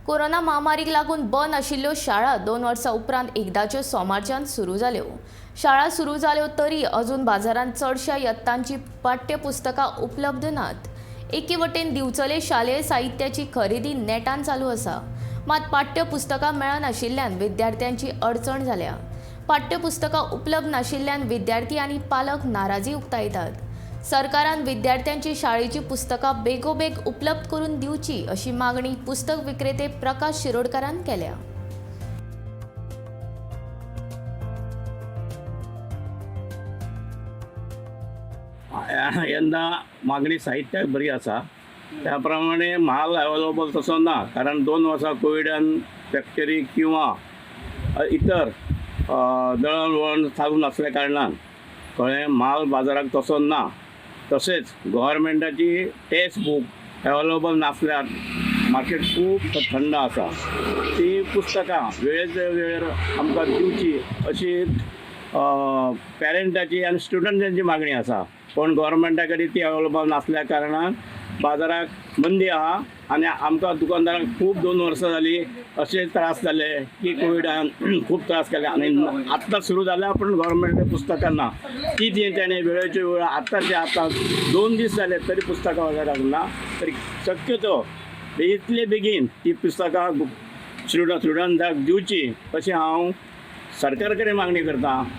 Corona महामारीक लागून बंद आशिल्ल्यो शाळा 2 वर्सां उपरांत एकदाच्यो सोमारच्यान सुरू जाल्यो। शाळा सुरू जाल्यो तरी अजून बाजारांत चडशा यत्तांची पाठ्यपुस्तकां उपलब्ध नात। एके वटेन दिवचले शालेय साहित्याची खरेदी नेटान चालू आसा, मात पाठ्यपुस्तकां मेळनाशिल्ल्यान विद्यार्थ्यांची अडचण जाल्या। पाठ्यपुस्तकां उपलब्ध नाशिल्ल्यान विद्यार्थी आनी पालक नाराजी उक्तायतात। सरकारान विद्यार्थ्यांची शाळेची पुस्तकां बेगोबेग उपलब्ध करून दिवची अशी मागणी पुस्तक विक्रेते प्रकाश शिरोडकारान केल्या। यंदा मागणी साहित्याक बरी आसा, त्या प्रमाणे म्हाल अवेलेबल तसो ना, कारण 2 वर्सां कोविडान फॅक्टरी किंवा इतर दळणवळण चालू नासल्या कारणान कळ्ळें म्हाल बाजाराक तसो ना। तशेंच गव्हर्मेंटाची टेक्स्ट बूक अवेलेबल नासल्यार मार्केट खूब थंड आसा। ती पुस्तकां वेळेचे वेळेर आमकां दिवची अशी पेरंटाची आनी स्टुडंटांची मागणी आसा, पण गव्हर्मेंटा कडेन ती अवेलेबल नासल्या कारणान बाजाराक मंदी आहा आनी आमकां दुकानदारांक खूब 2 वर्सां जालीं अशे त्रास जाले की कोविडान खूब त्रास केले आनी आत्तां सुरू जाल्या पण गव्हर्मेंट पुस्तकां ना। ती तेणे वेळेचे वेळ आत्ताचे आतां 2 दीस जाले तरी पुस्तकां बाजाराक ना। तरी शक्यतो इतले बेगीन ती पुस्तकां स्टुडंटाक दिवची अशी हांव सरकार कडेन मागणी करतां।